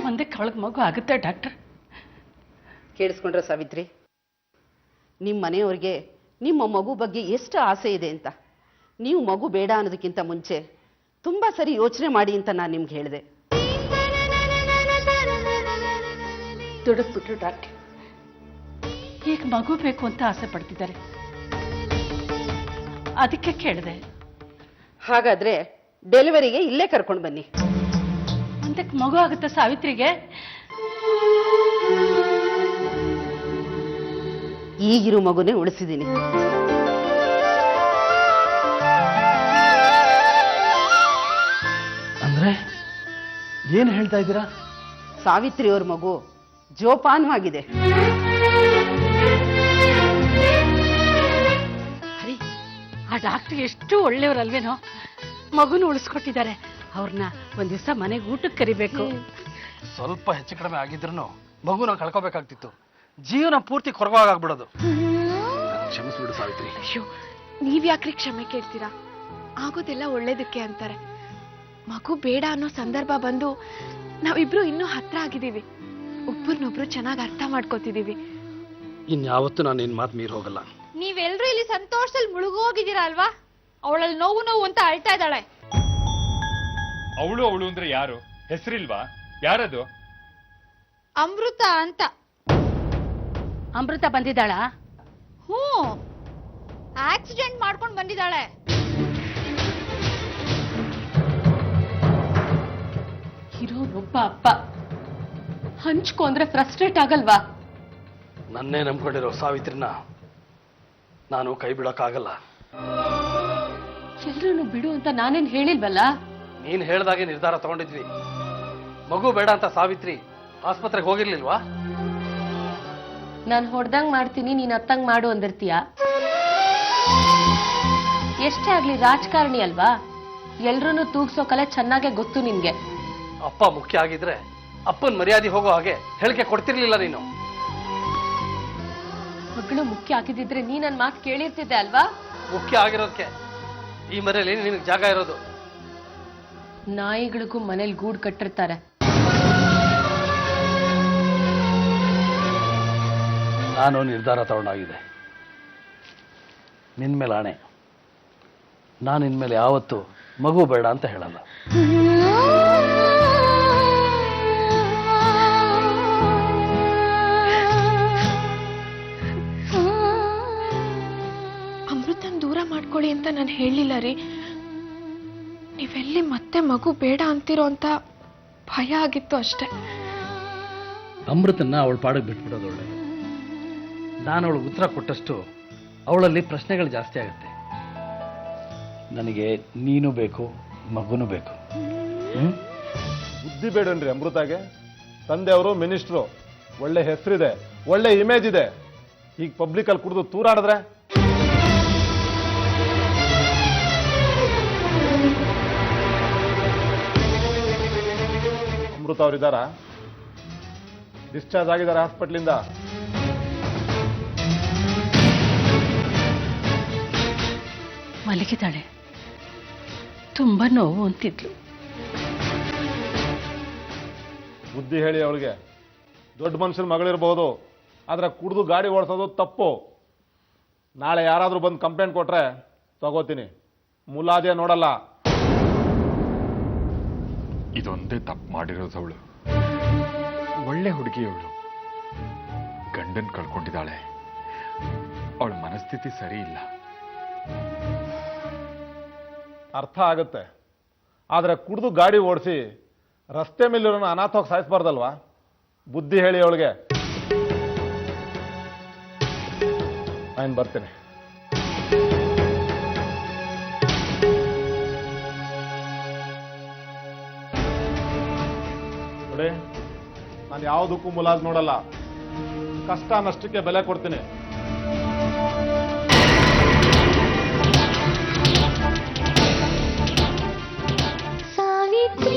ಒಂದಕ್ಕೆ ಅವಳಿಗೆ ಮಗು ಆಗುತ್ತೆ ಡಾಕ್ಟರ್? ಕೇಳಿಸ್ಕೊಂಡ್ರೆ ಸಾವಿತ್ರಿ, ನಿಮ್ಮ ಮನೆಯವ್ರಿಗೆ ನಿಮ್ಮ ಮಗು ಬಗ್ಗೆ ಎಷ್ಟು ಆಸೆ ಇದೆ ಅಂತ. ನೀವು ಮಗು ಬೇಡ ಅನ್ನೋದಕ್ಕಿಂತ ಮುಂಚೆ ತುಂಬ ಸರಿ ಯೋಚನೆ ಮಾಡಿ ಅಂತ ನಾನು ನಿಮ್ಗೆ ಹೇಳಿದೆ. ದುಡಿದ್ಬಿಟ್ರು ಡಾಕ್ಟರ್. ಈಗ ಮಗು ಬೇಕು ಅಂತ ಆಸೆ ಪಡ್ತಿದ್ದಾರೆ, ಅದಕ್ಕೆ ಕೇಳಿದೆ. ಹಾಗಾದ್ರೆ ಡೆಲಿವರಿಗೆ ಇಲ್ಲೇ ಕರ್ಕೊಂಡು ಬನ್ನಿ. ಒಂದಕ್ಕೆ ಮಗು ಆಗುತ್ತೆ ಸಾವಿತ್ರಿಗೆ? ಈಗಿರೋ ಮಗುನೇ ಉಳಿಸಿದ್ದೀನಿ. ಅಂದ್ರೆ ಏನ್ ಹೇಳ್ತಾ ಇದ್ದೀರಾ? ಸಾವಿತ್ರಿ ಅವ್ರ ಮಗು ಜೋಪಾನವಾಗಿದೆ. ಅರಿ, ಆ ಡಾಕ್ಟರ್ ಎಷ್ಟು ಒಳ್ಳೆಯವರಲ್ವೇನೋ, ಮಗುನ ಉಳಿಸ್ಕೊಟ್ಟಿದ್ದಾರೆ. ಅವ್ರನ್ನ ಒಂದ್ ದಿವಸ ಮನೆಗೆ ಊಟಕ್ಕೆ ಕರಿಬೇಕು. ಸ್ವಲ್ಪ ಹೆಚ್ಚು ಕಡಿಮೆ ಆಗಿದ್ರು ಮಗುನ ಕಳ್ಕೋಬೇಕಾಗ್ತಿತ್ತು. ಜೀವನ ಪೂರ್ತಿ ಕೊರಗಾಗ್ಬಿಡೋದು. ಕ್ಷಮಿಸ್ಬಿಡು ಸಾವಿತ್ರಿ. ಅಯ್ಯೋ, ನೀವ್ಯಾಕ್ರಿ ಕ್ಷಮೆ ಕೇಳ್ತೀರಾ? ಆಗೋದೆಲ್ಲ ಒಳ್ಳೇದಕ್ಕೆ ಅಂತಾರೆ. ಮಗು ಬೇಡ ಅನ್ನೋ ಸಂದರ್ಭ ಬಂದು ನಾವಿಬ್ರು ಇನ್ನೂ ಹತ್ರ ಆಗಿದ್ದೀವಿ. ಒಬ್ಬರನ್ನೊಬ್ರು ಚೆನ್ನಾಗಿ ಅರ್ಥ ಮಾಡ್ಕೋತಿದೀವಿ. ಇನ್ಯಾವತ್ತೂ ನಾನು ನಿನ್ ಮಾತು ಮೀರ್ ಹೋಗಲ್ಲ. ನೀವೆಲ್ರೂ ಇಲ್ಲಿ ಸಂತೋಷದಲ್ಲಿ ಮುಳುಗೋಗಿದ್ದೀರಾ ಅಲ್ವಾ? ಅವಳಲ್ಲಿ ನೋವು ನೋವು ಅಂತ ಅಳ್ತಾ ಇದ್ದಾಳೆ. ಅವಳು ಅಂದ್ರೆ ಯಾರು? ಹೆಸರಿಲ್ವಾ? ಯಾರದು? ಅಮೃತ ಅಂತ. ಅಮೃತ ಬಂದಿದ್ದಾಳ? ಹ್ಞೂ, ಆಕ್ಸಿಡೆಂಟ್ ಮಾಡ್ಕೊಂಡು ಬಂದಿದ್ದಾಳೆ. ಇರೋರೊಬ್ಬ ಅಪ್ಪ ಹಂಚ್ಕೊಂಡ್ರೆ ಫ್ರಸ್ಟ್ರೇಟ್ ಆಗಲ್ವಾ? ನನ್ನೇ ನಂಬ್ಕೊಂಡಿರೋ ಸಾವಿತ್ರಿನ ನಾನು ಕೈ ಬಿಡೋಕ್ಕಾಗಲ್ಲ. ಎಲ್ರೂ ಬಿಡು ಅಂತ ನಾನೇನ್ ಹೇಳಿಲ್ವಲ್ಲ? ನೀನ್ ಹೇಳ್ದಾಗೆ ನಿರ್ಧಾರ ತಗೊಂಡಿದ್ವಿ. ಮಗು ಬೇಡ ಅಂತ ಸಾವಿತ್ರಿ ಆಸ್ಪತ್ರೆಗೆ ಹೋಗಿರ್ಲಿಲ್ವಾ? ನಾನು ಹೊಡೆದಂಗ್ ಮಾಡ್ತೀನಿ, ನೀನ್ ಅತ್ತಂಗ್ ಮಾಡು ಅಂದಿರ್ತೀಯ. ಎಷ್ಟೇ ಆಗ್ಲಿ ರಾಜಕಾರಣಿ ಅಲ್ವಾ? ಎಲ್ರೂನು ತೂಗ್ಸೋ ಕಲೆ ಚೆನ್ನಾಗೆ ಗೊತ್ತು ನಿನ್ಗೆ. ಅಪ್ಪ ಮುಖ್ಯ ಆಗಿದ್ರೆ ಅಪ್ಪನ್ ಮರ್ಯಾದೆ ಹೋಗೋ ಹಾಗೆ ಹೇಳಿಕೆ ಕೊಡ್ತಿರ್ಲಿಲ್ಲ ನೀನು. ಮಗಳು ಮುಖ್ಯ ಆಗಿದ್ದಿದ್ರೆ ನೀ ನನ್ ಮಾತು ಕೇಳಿರ್ತಿದ್ದೆ ಅಲ್ವಾ? ಮುಖ್ಯ ಆಗಿರೋದಕ್ಕೆ ಈ ಮನೆಯಲ್ಲಿ ನಿನಗೆ ಜಾಗ ಇರೋದು. ನಾಯಿಗಳಿಗೂ ಮನೇಲಿ ಗೂಡು ಕಟ್ಟಿರ್ತಾರೆ. ನಾನು ನಿರ್ಧಾರ ತಗೊಂಡಾಗಿದೆ. ನಿನ್ಮೇಲೆ ಆಣೆ, ನಾನು ಇನ್ಮೇಲೆ ಯಾವತ್ತೂ ಮಗು ಬೇಡ ಅಂತ ಹೇಳಲ್ಲ. ಅಮೃತನ್ ದೂರ ಮಾಡ್ಕೊಳ್ಳಿ ಅಂತ ನಾನು ಹೇಳಿಲ್ಲ ರೀ. ನೀವೆಲ್ಲಿ ಮತ್ತೆ ಮಗು ಬೇಡ ಅಂತಿರೋ ಅಂತ ಭಯ ಆಗಿತ್ತು ಅಷ್ಟೇ. ಅಮೃತನ್ನ ಅವಳ ಪಾಡಿಗೆ ಬಿಟ್ಬಿಡೋದು ಒಳ್ಳೆಯದು. ನಾನು ಅವಳಿಗೆ ಉತ್ತರ ಕೊಟ್ಟಷ್ಟು ಅವಳಲ್ಲಿ ಪ್ರಶ್ನೆಗಳು ಜಾಸ್ತಿ ಆಗುತ್ತೆ. ನನಗೆ ನೀನು ಬೇಕು, ಮಗುನೂ ಬೇಕು. ಬುದ್ಧಿ ಬೇಡನ್ರಿ ಅಮೃತಾಗೆ. ತಂದೆಯವರು ಮಿನಿಸ್ಟ್ರು, ಒಳ್ಳೆ ಹೆಸರಿದೆ, ಒಳ್ಳೆ ಇಮೇಜ್ ಇದೆ. ಈಗ ಪಬ್ಲಿಕಲ್ಲಿ ಕುಡಿದು ತೂರಾಡಿದ್ರೆ ಅಮೃತ ಅವರಿದ್ದಾರಾ? ಡಿಸ್ಚಾರ್ಜ್ ಆಗಿದ್ದಾರೆ ಹಾಸ್ಪಿಟ್ಲಿಂದ. ಮಲಗಿದ್ದಾಳೆ, ತುಂಬಾ ನೋವು ಅಂತಿದ್ಲು. ಬುದ್ಧಿ ಹೇಳಿ ಅವಳಿಗೆ. ದೊಡ್ಡ ಮನುಷ್ಯನ ಮಗಳಿರ್ಬೋದು, ಆದ್ರೆ ಕುಡಿದು ಗಾಡಿ ಓಡಿಸೋದು ತಪ್ಪು. ನಾಳೆ ಯಾರಾದ್ರೂ ಬಂದು ಕಂಪ್ಲೇಂಟ್ ಕೊಟ್ರೆ ತಗೋತೀನಿ, ಮುಲಾಜೆ ನೋಡಲ್ಲ. ಇದೊಂದೇ ತಪ್ಪು ಮಾಡಿರೋದು ಅವಳು. ಒಳ್ಳೆ ಹುಡುಗಿಯವಳು, ಗಂಡನ್ ಕಳ್ಕೊಂಡಿದ್ದಾಳೆ. ಅವಳ ಮನಸ್ಥಿತಿ ಸರಿ ಇಲ್ಲ. ಅರ್ಥ ಆಗುತ್ತೆ, ಆದ್ರೆ ಕುಡಿದು ಗಾಡಿ ಓಡಿಸಿ ರಸ್ತೆ ಮೇಲಿರೋನ ಅನಾಥವಾಗಿ ಸಾಯಿಸಬಾರ್ದಲ್ವಾ? ಬುದ್ಧಿ ಹೇಳಿ ಅವಳಿಗೆ. ನಾನು ಬರ್ತೇನೆ. ನೋಡಿ, ನಾನು ಯಾವುದಕ್ಕೂ ಮುಲಾಜ್ ನೋಡಲ್ಲ. ಕಷ್ಟ ನಷ್ಟಕ್ಕೆ ಬೆಲೆ ಕೊಡ್ತೀನಿ. ಸಾವಿತ್ರಿ